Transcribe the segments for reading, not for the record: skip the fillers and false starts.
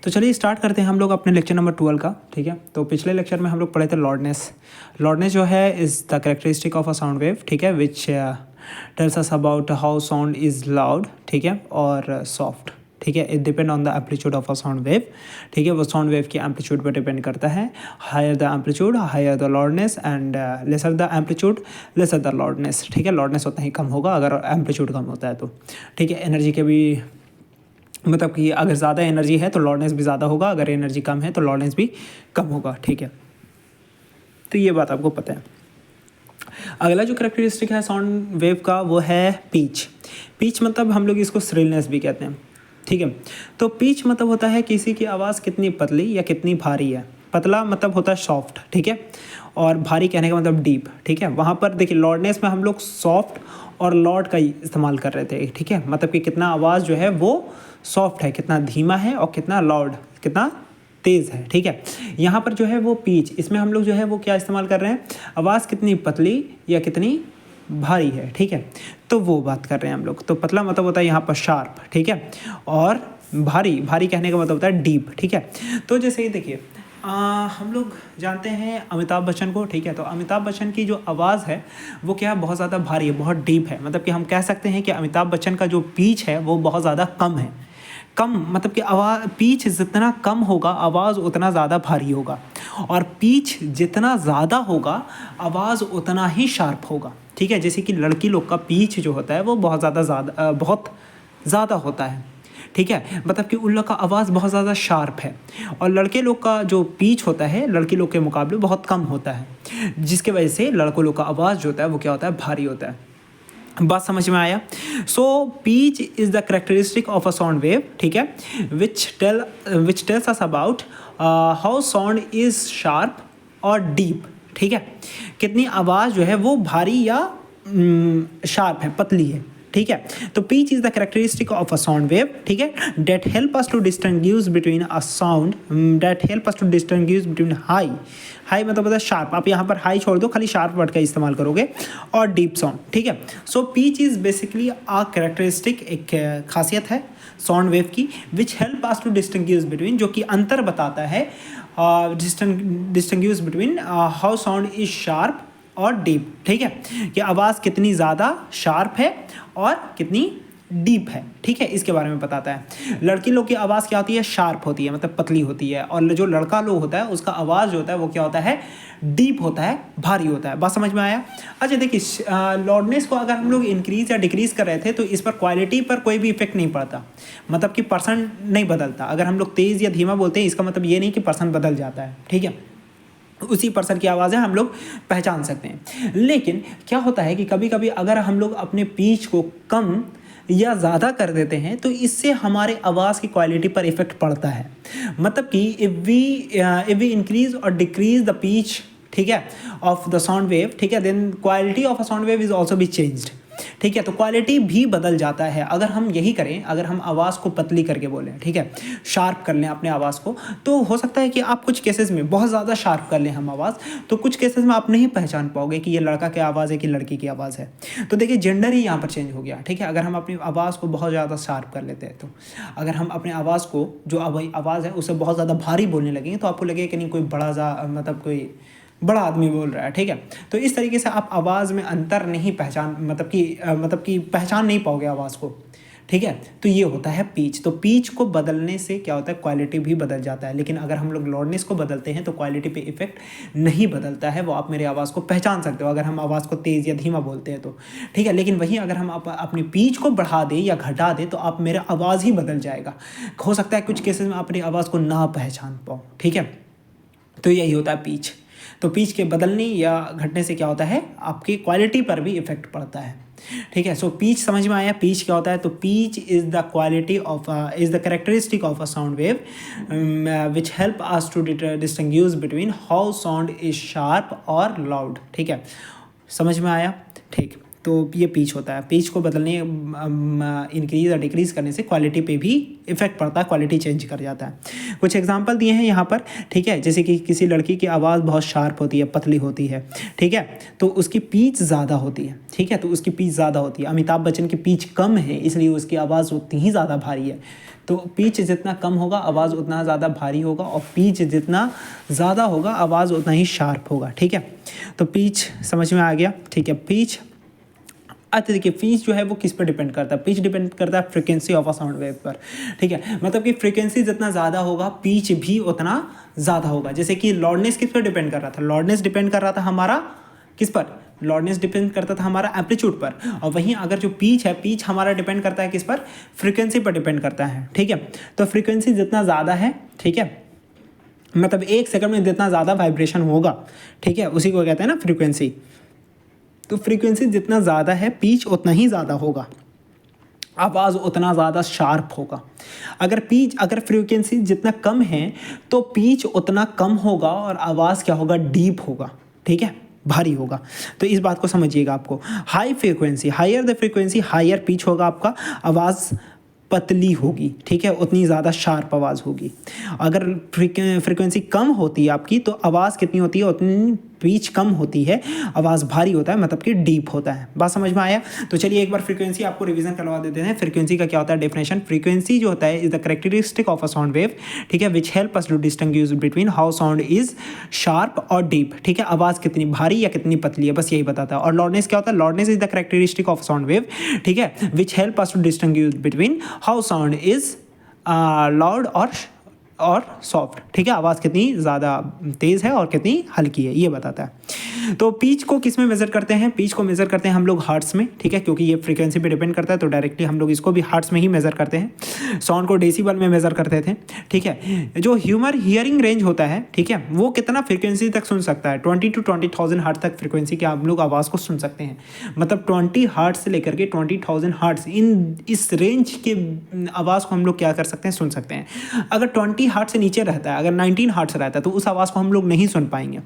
तो चलिए स्टार्ट करते हैं हम लोग अपने लेक्चर नंबर 12 का। ठीक है, तो पिछले लेक्चर में हम लोग पढ़े थे लॉर्डनेस। लॉर्डनेस जो है is the characteristic of a sound wave. ठीक है, which tells us about how sound is loud, ठीक है, और सॉफ्ट। ठीक है, it depend on the amplitude of a sound wave. ठीक है, वो साउंड वेव की एम्पलीट्यूड पर डिपेंड करता है। Higher the amplitude higher the loudness, and lesser the amplitude lesser the loudness. ठीक है, लॉर्डनेस उतना ही कम होगा अगर एम्पलीट्यूड कम होता है तो। ठीक है, एनर्जी के भी मतलब कि अगर ज़्यादा एनर्जी है तो लॉर्डनेस भी ज़्यादा होगा, अगर एनर्जी कम है तो लॉर्डनेस भी कम होगा। ठीक है, तो ये बात आपको पता है। अगला जो करेक्टरिस्टिक है साउंड वेव का वो है पीच। पीच मतलब हम लोग इसको श्रिलनेस भी कहते हैं। ठीक है, तो पीच मतलब होता है किसी की आवाज़ कितनी पतली या कितनी भारी है। पतला मतलब होता है सॉफ्ट, ठीक है, और भारी कहने का मतलब डीप। ठीक है, वहाँ पर देखिए लॉर्डनेस में हम लोग सॉफ्ट और लॉर्ड का इस्तेमाल कर रहे थे। ठीक है, मतलब कि कितना आवाज़ जो है वो सॉफ्ट है, कितना धीमा है, और कितना लाउड, कितना तेज़ है। ठीक है, यहाँ पर जो है वो पीच, इसमें हम लोग जो है वो क्या इस्तेमाल कर रहे हैं, आवाज़ कितनी पतली या कितनी भारी है। ठीक है, तो वो बात कर रहे हैं हम लोग। तो पतला मतलब होता है यहाँ पर शार्प, ठीक है, और भारी, भारी कहने का मतलब होता है डीप। ठीक है, तो जैसे ही देखिए हम लोग जानते हैं अमिताभ बच्चन को। ठीक है, तो अमिताभ बच्चन की जो आवाज़ है वो क्या है, बहुत ज़्यादा भारी है, बहुत डीप है। मतलब कि हम कह सकते हैं कि अमिताभ बच्चन का जो पीच है वो बहुत ज़्यादा कम है। कम मतलब कि आवाज़, पीच जितना कम होगा आवाज़ उतना ज़्यादा भारी होगा, और पीच जितना ज़्यादा होगा आवाज़ उतना ही शार्प होगा। ठीक है, जैसे कि लड़की लोग का पीच जो होता है वो बहुत ज़्यादा होता है। ठीक है, मतलब कि उन लोग का आवाज़ बहुत ज़्यादा शार्प है, और लड़के लोग का जो पीच होता है लड़की लोग के मुकाबले बहुत कम होता है, जिसके वजह से लड़कों लोग का आवाज़ जो होता है वो क्या होता है, भारी होता है। बात समझ में आया। So pitch is the characteristic of a sound wave. ठीक है, which tells us about how sound is sharp और डीप। ठीक है, कितनी आवाज़ जो है वो भारी या शार्प है, पतली है। ठीक है, तो pitch is the characteristic of a sound wave. ठीक है, that help us to distinguish between a sound, that help us to distinguish between high, high मतलब होता है शार्प, आप यहाँ पर हाई छोड़ दो, खाली शार्प वर्ड का इस्तेमाल करोगे, और डीप साउंड। ठीक है, so pitch is basically a characteristic, एक खासियत है साउंड वेव की, which help us to distinguish between, जो कि अंतर बताता है, distinguish between how sound is sharp और डीप। ठीक है, कि आवाज़ कितनी ज़्यादा शार्प है और कितनी डीप है। ठीक है, इसके बारे में बताता है। लड़की लोग की आवाज़ क्या होती है, शार्प होती है, मतलब पतली होती है, और जो लड़का लोग होता है उसका आवाज़ जो होता है वो क्या होता है, डीप होता है, भारी होता है। बात समझ में आया। अच्छा देखिए, लाउडनेस को अगर हम लोग इंक्रीज़ या डिक्रीज़ कर रहे थे तो इस पर क्वालिटी पर कोई भी इफेक्ट नहीं पड़ता, मतलब कि पर्सन नहीं बदलता। अगर हम लोग तेज़ या धीमा बोलते हैं इसका मतलब ये नहीं कि पर्सन बदल जाता है। ठीक है, उसी पर्सन की आवाज़ें हम लोग पहचान सकते हैं। लेकिन क्या होता है कि कभी कभी अगर हम लोग अपने पीच को कम या ज़्यादा कर देते हैं तो इससे हमारे आवाज़ की क्वालिटी पर इफ़ेक्ट पड़ता है। मतलब कि इफ़ वी इंक्रीज और डिक्रीज द पीच, ठीक है, ऑफ द साउंड वेव, ठीक है, then quality of a sound wave is also be changed. ठीक है, तो क्वालिटी भी बदल जाता है। अगर हम यही करें, अगर हम आवाज़ को पतली करके बोलें, ठीक है, शार्प कर लें अपने आवाज़ को, तो हो सकता है कि आप कुछ केसेस में बहुत ज़्यादा शार्प कर लें हम आवाज़, तो कुछ केसेस में आप नहीं पहचान पाओगे कि ये लड़का की आवाज़ है कि लड़की की आवाज़ है। तो देखिए जेंडर ही यहाँ पर चेंज हो गया। ठीक है, अगर हम अपनी आवाज़ को बहुत ज़्यादा शार्प कर लेते हैं, तो अगर हम अपने आवाज़ को, जो आवाज़ है उसे बहुत ज़्यादा भारी बोलने लगेंगे तो आपको लगेगा कि नहीं कोई मतलब कोई बड़ा आदमी बोल रहा है। ठीक है, तो इस तरीके से आप आवाज़ में अंतर नहीं पहचान, मतलब कि पहचान नहीं पाओगे आवाज़ को। ठीक है, तो ये होता है पीच। तो पीच को बदलने से क्या होता है, क्वालिटी भी बदल जाता है। लेकिन अगर हम लोग लाउडनेस को बदलते हैं तो क्वालिटी पे इफेक्ट नहीं बदलता है, वो आप मेरी आवाज़ को पहचान सकते हो अगर हम आवाज़ को तेज़ या धीमा बोलते हैं तो। ठीक है, लेकिन वहीं अगर हम अपनी पीच को बढ़ा दें या घटा दें तो आप मेरा आवाज़ ही बदल जाएगा। हो सकता है कुछ केसेस में अपनी आवाज़ को ना पहचान पाओ। ठीक है, तो यही होता है पीच। तो पीच के बदलने या घटने से क्या होता है, आपकी क्वालिटी पर भी इफेक्ट पड़ता है। ठीक है, सो पीच समझ में आया। पीच क्या होता है, तो pitch is the quality of is the characteristic of a sound wave which help us to distinguish between how sound is sharp और लाउड। ठीक है, समझ में आया। ठीक, तो ये पीच होता है। पीच को बदलने, इंक्रीज़ और डिक्रीज़ करने से क्वालिटी पे भी इफेक्ट पड़ता है, क्वालिटी चेंज कर जाता है। कुछ एग्जांपल दिए हैं यहाँ पर। ठीक है, जैसे कि किसी लड़की की आवाज़ बहुत शार्प होती है, पतली होती है, ठीक है, तो उसकी पीच ज़्यादा होती है। ठीक है, तो उसकी पीच ज़्यादा होती है। अमिताभ बच्चन की पीच कम है इसलिए उसकी आवाज़ उतनी ही ज़्यादा भारी है। तो पिच जितना कम होगा आवाज़ उतना ज़्यादा भारी होगा, और पिच जितना ज़्यादा होगा आवाज़ उतना ही शार्प होगा। ठीक है, तो पिच समझ में आ गया। ठीक है, पिच अच्छा देखिए, पिच जो है वो किस पर डिपेंड करता है? पिच डिपेंड करता है frequency of a sound wave पर। ठीक है, मतलब कि फ्रीक्वेंसी जितना ज़्यादा होगा पिच भी उतना ज़्यादा होगा। जैसे कि लॉर्डनेस किस पर डिपेंड कर रहा था? लॉर्डनेस डिपेंड कर रहा था हमारा किस पर? लॉर्डनेस डिपेंड करता था हमारा एम्पलीट्यूड पर। और वहीं अगर जो पिच है, पिच हमारा डिपेंड करता है किस पर? फ्रीक्वेंसी पर डिपेंड करता है। ठीक है, तो फ्रीक्वेंसी जितना ज़्यादा है, ठीक है, मतलब 1 सेकंड में जितना ज़्यादा वाइब्रेशन होगा, ठीक है, उसी को कहते हैं ना फ्रीक्वेंसी। तो फ्रीक्वेंसी जितना ज़्यादा है पिच उतना ही ज़्यादा होगा, आवाज़ उतना ज़्यादा शार्प होगा। अगर फ्रीक्वेंसी जितना कम है तो पिच उतना कम होगा और आवाज़ क्या होगा? डीप होगा। ठीक है, भारी होगा। तो इस बात को समझिएगा। आपको high frequency, higher the frequency higher pitch होगा, आपका आवाज़ पतली होगी। ठीक है, उतनी ज़्यादा शार्प आवाज़ होगी। अगर फ्रीक्वेंसी कम होती है आपकी तो आवाज़ कितनी होती है? उतनी पिच कम होती है, आवाज़ भारी होता है, मतलब कि डीप होता है। बात समझ में आया? तो चलिए एक बार फ्रीक्वेंसी आपको रिवीजन करवा देते हैं। फ्रीक्वेंसी का क्या होता है डेफिनेशन? फ्रीक्वेंसी जो होता है is the characteristic of a sound wave, ठीक है, which help us to distinguish between how sound is sharp और डीप। ठीक है, आवाज़ कितनी भारी या कितनी पतली है, बस यही बताता है। और लॉर्डनेस क्या होता है? Loudness is the characteristic of sound wave, ठीक है, which help us to distinguish between how sound is loud और सॉफ्ट। ठीक है, आवाज़ कितनी ज़्यादा तेज़ है और कितनी हल्की है, ये बताता है। तो पिच को किस में मेज़र करते हैं? पिच को मेज़र करते हैं हम लोग हर्ट्स में। ठीक है, क्योंकि ये फ्रीक्वेंसी पे डिपेंड करता है, तो डायरेक्टली हम लोग इसको भी हर्ट्स में ही मेज़र करते हैं। साउंड को डेसिबल में मेज़र करते थे। ठीक है, जो हियरिंग रेंज होता है, ठीक है, वो कितना फ्रीक्वेंसी तक सुन सकता है? 20 to 20,000 हर्ट्ज तक फ्रीक्वेंसी के हम लोग आवाज़ को सुन सकते हैं। मतलब 20 हर्ट्ज से लेकर के 20,000 हर्ट्ज, इस रेंज के आवाज़ को हम लोग क्या कर सकते हैं? सुन सकते हैं। अगर 20 हर्ट्ज से नीचे रहता है, अगर 19 हर्ट्ज रहता है, तो उस आवाज़ को हम लोग नहीं सुन पाएंगे।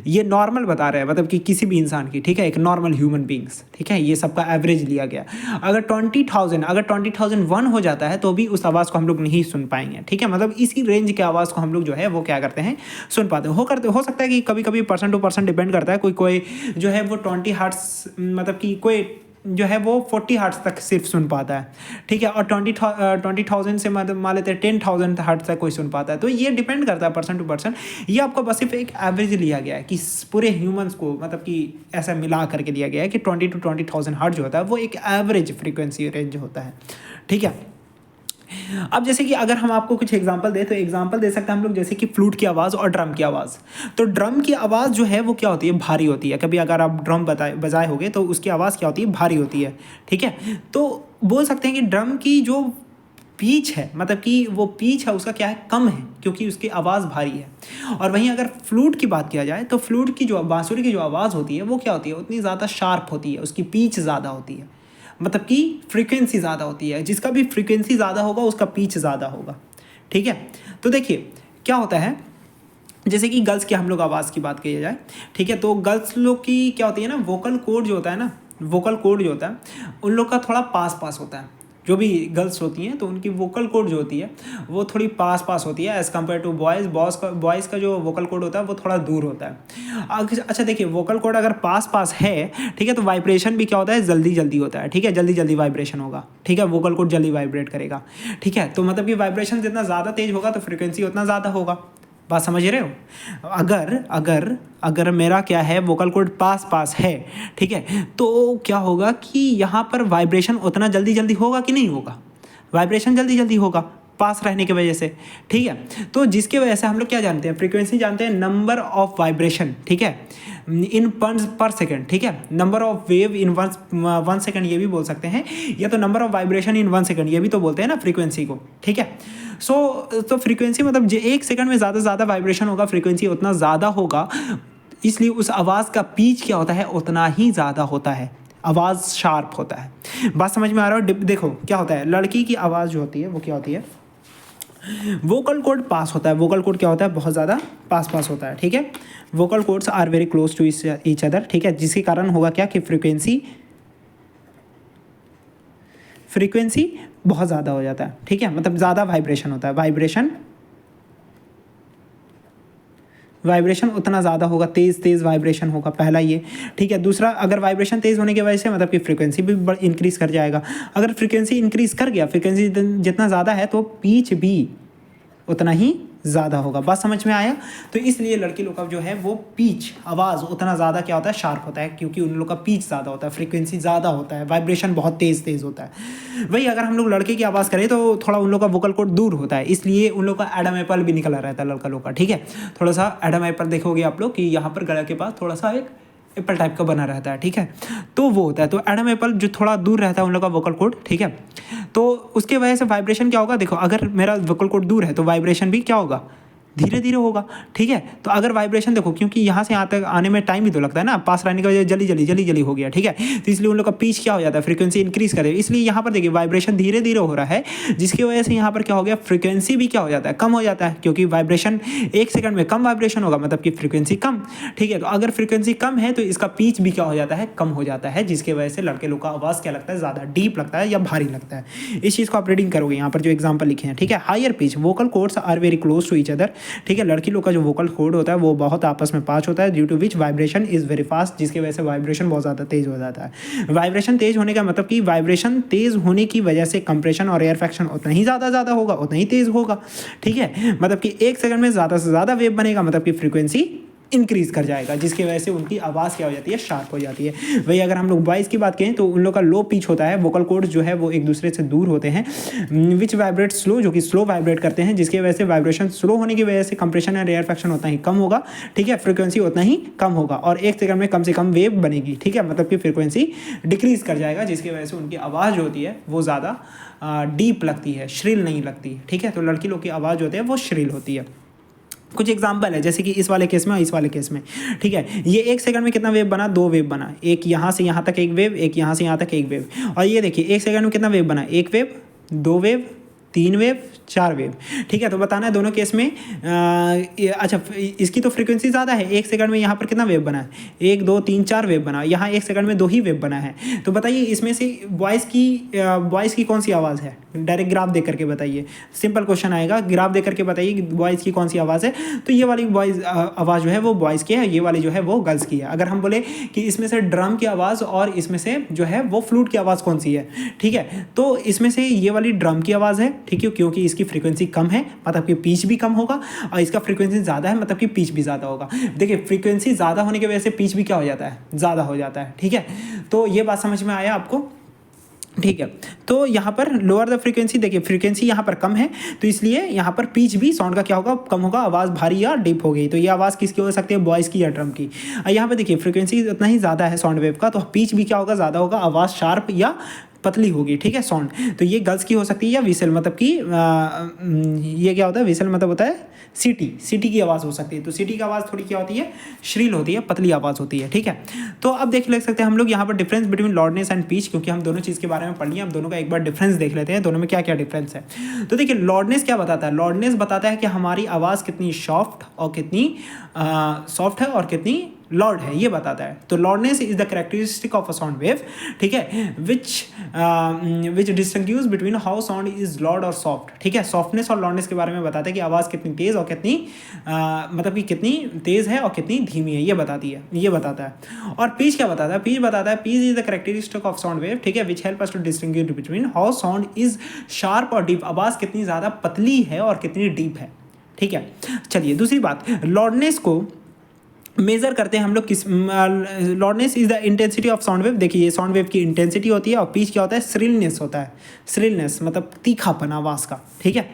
ये नॉर्मल बता रहे हैं, मतलब कि किसी भी इंसान की, ठीक है, एक नॉर्मल ह्यूमन बींग्स, ठीक है, ये सबका एवरेज लिया गया। अगर 20,001 हो जाता है तो भी उस आवाज़ को हम लोग नहीं सुन पाएंगे। ठीक है, मतलब इसी रेंज के आवाज़ को हम लोग जो है वो क्या करते हैं? सुन पाते हैं। हो सकता है कि कभी कभी पर्सन टू पर्सन डिपेंड करता है। कोई जो है वो 20 हर्ट्ज, मतलब कि कोई जो है वो 40 हर्ट्ज तक सिर्फ सुन पाता है। ठीक है, और 20,000 से मतलब मान लेते हैं 10,000 हर्ट्ज तक कोई सुन पाता है। तो ये डिपेंड करता है पर्सन टू पर्सन। ये आपको बस सिर्फ एक एवरेज लिया गया है कि पूरे ह्यूमंस को, मतलब कि ऐसा मिला करके दिया गया है कि 20 to 20,000 हर्ट्ज जो होता है वो एक एवरेज फ्रीक्वेंसी रेंज होता है। ठीक है, अब जैसे कि अगर हम आपको कुछ एग्जांपल दें तो एग्जांपल दे सकते हैं हम लोग, जैसे कि फ्लूट की आवाज़ और ड्रम की आवाज़। तो ड्रम की आवाज़ जो है वो क्या होती है? भारी होती है। कभी अगर आप ड्रम बजाए होगे तो उसकी आवाज़ क्या होती है? भारी होती है। ठीक है, तो बोल सकते हैं कि ड्रम की जो पीच है, मतलब कि वो पीच है उसका क्या है? कम है, क्योंकि उसकी आवाज़ भारी है। और वहीं अगर फ्लूट की बात किया जाए तो फ्लूट की जो बांसुरी की जो आवाज़ होती है वो क्या होती है? उतनी ज़्यादा शार्प होती है, उसकी पीच ज़्यादा होती है, मतलब कि फ्रीक्वेंसी ज़्यादा होती है। जिसका भी फ्रीक्वेंसी ज़्यादा होगा उसका पिच ज़्यादा होगा। ठीक है, तो देखिए क्या होता है, जैसे कि गर्ल्स की हम लोग आवाज़ की बात की जाए, ठीक है, तो गर्ल्स लोग की क्या होती है ना, वोकल कॉर्ड जो होता है ना, वोकल कॉर्ड जो होता है उन लोग का थोड़ा पास होता है। जो भी गर्ल्स होती हैं तो उनकी वोकल कॉर्ड जो होती है वो थोड़ी पास होती है एज़ कम्पेयर टू बॉयज़ का जो वोकल कॉर्ड होता है वो थोड़ा दूर होता है। अच्छा देखिए, वोकल कॉर्ड अगर पास है, ठीक है, तो वाइब्रेशन भी क्या होता है? जल्दी होता है। ठीक है, जल्दी वाइब्रेशन होगा। ठीक है, वोकल कॉर्ड जल्दी वाइब्रेट करेगा। ठीक है, तो मतलब कि वाइब्रेशन जितना ज़्यादा तेज होगा तो फ्रीक्वेंसी उतना ज़्यादा होगा। बात समझ रहे हो? अगर मेरा क्या है, वोकल कॉर्ड पास है, ठीक है, तो क्या होगा कि यहाँ पर वाइब्रेशन उतना जल्दी होगा कि नहीं होगा? वाइब्रेशन जल्दी होगा पास रहने की वजह से। ठीक है, तो जिसकी वजह से हम लोग क्या जानते हैं? फ्रीक्वेंसी जानते हैं नंबर ऑफ वाइब्रेशन, ठीक है, इन पर सेकेंड। ठीक है, number of wave in one second ये भी बोल सकते हैं, या तो number of vibration in 1 second ये भी तो बोलते हैं ना फ्रीक्वेंसी को। ठीक है, तो फ्रीक्वेंसी मतलब 1 सेकंड में ज़्यादा से ज़्यादा वाइब्रेशन होगा, फ्रीक्वेंसी उतना ज़्यादा होगा, इसलिए उस आवाज़ का पिच क्या होता है? उतना ही ज़्यादा होता है, आवाज़ शार्प होता है। बात समझ में आ रहा है? देखो क्या होता है, लड़की की आवाज़ जो होती है वो क्या होती है? वोकल कॉर्ड पास होता है। वोकल कॉर्ड क्या होता है? बहुत ज़्यादा पास होता है। ठीक है, vocal cords are very close to each other. ठीक है, जिसके कारण होगा क्या कि फ्रीक्वेंसी बहुत ज़्यादा हो जाता है। ठीक है, मतलब ज़्यादा वाइब्रेशन होता है, वाइब्रेशन उतना ज़्यादा होगा, तेज़ वाइब्रेशन होगा, पहला ये, ठीक है। दूसरा, अगर वाइब्रेशन तेज़ होने की वजह से मतलब कि फ्रीक्वेंसी भी इंक्रीज़ कर जाएगा। अगर फ्रीक्वेंसी इंक्रीज़ कर गया, फ्रीक्वेंसी जितना ज़्यादा है तो पिच भी उतना ही ज़्यादा होगा। बात समझ में आया? तो इसलिए लड़की लोग का जो है वो पिच, आवाज़ उतना ज़्यादा क्या होता है, शार्प होता है, क्योंकि उन लोग का पिच ज़्यादा होता है, फ्रीक्वेंसी ज़्यादा होता है, वाइब्रेशन बहुत तेज़ होता है। वही अगर हम लोग लड़के की आवाज़ करें तो थोड़ा उन लोग का वोकल कॉर्ड दूर होता है, इसलिए उन लोग का एडम एप्पल भी निकला रहता है लड़का लोग का, ठीक है। थोड़ा सा एडम एप्पल देखोगे आप लोग कि यहाँ पर गला के पास थोड़ा सा एक एप्पल टाइप का बना रहता है, ठीक है। तो वो होता है, तो एडम एप्पल जो थोड़ा दूर रहता है उन लोग का वोकल कॉर्ड, ठीक है। तो उसके वजह से वाइब्रेशन क्या होगा, देखो अगर मेरा वोकल कॉर्ड दूर है तो वाइब्रेशन भी क्या होगा, धीरे धीरे होगा, ठीक है। तो अगर वाइब्रेशन देखो, क्योंकि यहाँ से यहाँ तक आने में टाइम भी तो लगता है ना, पास रहने की वजह जल्दी हो गया, ठीक है। तो इसलिए उन लोग का पिच क्या हो जाता है, फ्रीक्वेंसी इंक्रीज करे, इसलिए यहाँ पर देखिए वाइब्रेशन धीरे धीरे हो रहा है, जिसकी वजह से यहाँ पर क्या हो गया, फ्रीक्वेंसी भी क्या हो जाता है, कम हो जाता है, क्योंकि वाइब्रेशन 1 सेकंड में कम वाइब्रेशन होगा, मतलब कि फ्रीक्वेंसी कम, ठीक है। तो अगर फ्रीक्वेंसी कम है तो इसका पिच भी क्या हो जाता है, कम हो जाता है, जिसकी वजह से लड़के लोग का आवाज़ क्या लगता है, ज़्यादा डीप लगता है या भारी लगता है। इस चीज़ को आप रीडिंग करोगे यहाँ पर जो एग्जाम्पल लिखे हैं, ठीक है। Higher pitch, vocal cords are very close to each other, ठीक है। लड़की का जो वोकल कॉर्ड होता है वो बहुत आपस में पास होता है, due to which vibration is very fast, जिसकी वजह से वाइब्रेशन बहुत ज़्यादा तेज हो जाता है। वाइब्रेशन तेज होने का मतलब कि वाइब्रेशन तेज होने की वजह से कंप्रेशन और एयर फ्रैक्शन उतना ही ज़्यादा होगा, उतना ही तेज होगा, ठीक है। मतलब कि 1 सेकंड में ज़्यादा से ज़्यादा वेव बनेगा, मतलब कि फ्रीक्वेंसी इंक्रीज़ कर जाएगा, जिसकी वजह से उनकी आवाज़ क्या हो जाती है, शार्प हो जाती है। वही अगर हम लोग बॉयज़ की बात करें तो उन लोग का लो पिच होता है, वोकल कॉर्ड्स जो है वो एक दूसरे से दूर होते हैं, विच वाइब्रेट स्लो, जो कि स्लो वाइब्रेट करते हैं, जिसकी वजह से वाइब्रेशन स्लो होने की वजह से कंप्रेशन और एयर फ्रैक्शन उतना ही कम होगा, ठीक है। फ्रीक्वेंसी उतना ही कम होगा और 1 सेकंड में कम से कम वेव बनेगी, ठीक है। मतलब कि फ्रीक्वेंसी डिक्रीज़ कर जाएगा, जिसकी वजह से उनकी आवाज़ जो होती है वो ज़्यादा डीप लगती है, श्रिल नहीं लगती, ठीक है। तो लड़की लोग की आवाज़ जो होती है वो श्रिल होती है। कुछ एग्जाम्पल है, जैसे कि इस वाले केस में और इस वाले केस में, ठीक है। ये 1 सेकंड में कितना वेव बना, 2 वेव बना, एक यहाँ से यहाँ तक एक वेव, एक यहाँ से यहाँ तक एक वेव। और ये देखिए 1 सेकंड में कितना वेव बना, 1 वेव, 2 वेव, 3 वेव, 4 वेव, ठीक है। तो बताना है दोनों केस में अच्छा इसकी तो फ्रीक्वेंसी ज़्यादा है, 1 सेकंड में यहाँ पर कितना वेव बना है, 1 2 3 4 वेव बना, यहाँ 1 सेकंड में 2 ही वेव बना है। तो बताइए इसमें से वॉइस की कौन सी आवाज़ है, डायरेक्ट ग्राफ देख करके बताइए, सिंपल क्वेश्चन आएगा, ग्राफ देख करके बताइए कि वॉइस की कौन सी आवाज़ है। तो ये वाली वॉइस आवाज़ जो है वो बॉयज़ की है, ये वाली जो है वो गर्ल्स की है। अगर हम बोले कि इसमें से ड्रम की आवाज़ और इसमें से जो है वो फ्लूट की आवाज़ कौन सी है, ठीक है, तो इसमें से ये वाली ड्रम की आवाज़ है, ठीक है, क्योंकि इसकी फ्रीक्वेंसी कम है, मतलब कि पिच भी कम होगा, और इसका फ्रीक्वेंसी ज़्यादा है, मतलब कि पिच भी ज़्यादा होगा। देखिए फ्रीक्वेंसी ज़्यादा होने की वजह से पिच भी क्या हो जाता है, ज़्यादा हो जाता है, ठीक है। तो ये बात समझ में आया आपको, ठीक है। तो यहाँ पर लोअर द फ्रीक्वेंसी, देखिए फ्रीक्वेंसी यहाँ पर कम है तो इसलिए यहाँ पर पिच भी साउंड का क्या होगा, कम होगा, आवाज़ भारी या डीप हो गई। तो ये आवाज़ किसकी हो सकती है, वॉइस की या ड्रम की। यहाँ पे देखिए फ्रीक्वेंसी उतना ही ज़्यादा है साउंड वेव का, तो पिच भी क्या होगा, ज़्यादा होगा, आवाज़ शार्प या पतली होगी, ठीक है, साउंड। तो ये गर्ल्स की हो सकती है, या विसल, मतलब कि ये क्या होता है, विसल मतलब होता है सीटी की आवाज़ हो सकती है। तो सीटी की आवाज़ थोड़ी क्या होती है, श्रील होती है, पतली आवाज़ होती है, ठीक है। तो अब देख ले सकते हैं हम लोग यहाँ पर डिफरेंस बिटवीन लॉर्डनेस एंड पिच, क्योंकि हम दोनों चीज़ के बारे में पढ़ लिया, हम दोनों का एक बार डिफरेंस देख लेते हैं, दोनों में क्या क्या डिफरेंस है। तो देखिए लॉर्डनेस क्या बताता है, लॉर्डनेस बताता है कि हमारी आवाज़ कितनी सॉफ्ट और कितनी लॉर्ड है, ये बताता है। तो loudness is the characteristic of a sound wave, ठीक है, which distinguish between how sound is loud और सॉफ्ट, ठीक है। सॉफ्टनेस और लॉर्डनेस के बारे में बताता है कि आवाज़ कितनी तेज़ और कितनी मतलब कि कितनी तेज़ है और कितनी धीमी है, ये बताता है। और पिच क्या बताता है, pitch is the characteristic of sound wave, ठीक है, which help us to distinguish between how sound is sharp और डीप, आवाज़ कितनी ज़्यादा पतली है और कितनी डीप है, ठीक है। चलिए दूसरी बात, लॉर्डनेस को मेजर करते हैं हम लोग किस, loudness is the intensity of sound wave. देखिए ये साउंड वेव की इंटेंसिटी होती है, और पिच क्या होता है, श्रिलनेस होता है, श्रिलनेस मतलब तीखापन आवाज़ का, ठीक है।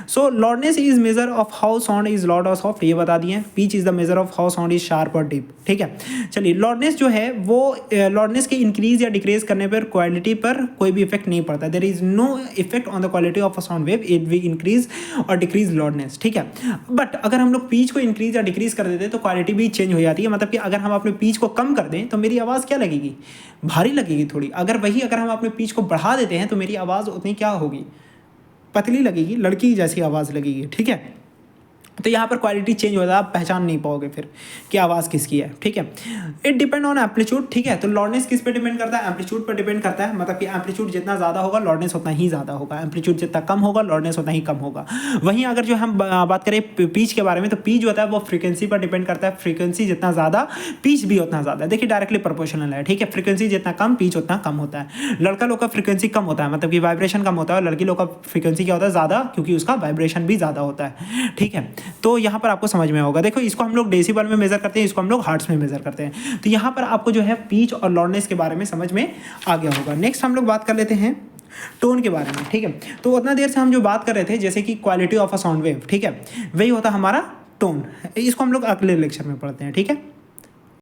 सो loudness is measure of how sound is loud और सॉफ्ट, ये बता दिए। Pitch is the measure of how sound is sharp और डीप, ठीक है। चलिए लॉर्डनेस जो है वो लॉर्डनेस के इंक्रीज या डिक्रीज करने पर क्वालिटी पर कोई भी इफेक्ट नहीं पड़ता, there is no effect on the quality of a sound wave it we increase और डिक्रीज लॉर्डनेस, ठीक है। बट अगर हम लोग पिच को इंक्रीज या डिक्रीज कर देते हैं तो क्वालिटी भी चेंज हो जाती है, मतलब कि अगर हम अपने पिच को कम कर दें तो मेरी आवाज़ क्या लगेगी, भारी लगेगी थोड़ी। अगर हम अपने पिच को बढ़ा देते हैं तो मेरी आवाज़ उतनी क्या होगी, पतली लगेगी, लड़की जैसी आवाज़ लगेगी, ठीक है। तो यहाँ पर क्वालिटी चेंज हो जाता है, आप पहचान नहीं पाओगे फिर कि आवाज़ किसकी है, ठीक है। इट डिपेंड ऑन एम्पलीट्यूड, ठीक है। तो लॉर्डनेस किस पे डिपेंड करता है, एम्पलीट्यूड पर डिपेंड करता है, मतलब कि एम्पलीट्यूड जितना ज़्यादा होगा लॉर्डनेस उतना ही ज़्यादा होगा, एम्पलीट्यूड जितना कम होगा लॉर्डनेस उतना ही कम होगा। वहीं अगर जो हम बात करें पीच के बारे में, तो पीच जो होता है वो फ्रीक्वेंसी पर डिपेंड करता है, फ्रीक्वेंसी जितना ज़्यादा पीच भी उतना ज़्यादा, देखिए डायरेक्टली प्रोपोर्शनल है, ठीक है। फ्रीक्वेंसी जितना कम पीच उतना कम होता है। लड़का लोग का फ्रीक्वेंसी कम होता है, मतलब कि वाइब्रेशन कम होता है, और लड़की लोग का फ्रीक्वेंसी क्या होता है, ज़्यादा, क्योंकि उसका वाइब्रेशन भी ज़्यादा होता है, ठीक है। तो यहाँ पर आपको समझ में होगा, देखो इसको हम लोग डेसिबल में मेजर करते हैं, इसको हम लोग हर्ट्ज में मेजर करते हैं। तो यहाँ पर आपको जो है पीच और लॉर्डनेस के बारे में समझ में आ गया होगा। नेक्स्ट हम लोग बात कर लेते हैं टोन के बारे में, ठीक है। तो उतना देर से हम जो बात कर रहे थे जैसे कि quality of a sound wave, ठीक है, वही होता हमारा टोन। इसको हम लोग अगले लेक्चर में पढ़ते हैं, ठीक है।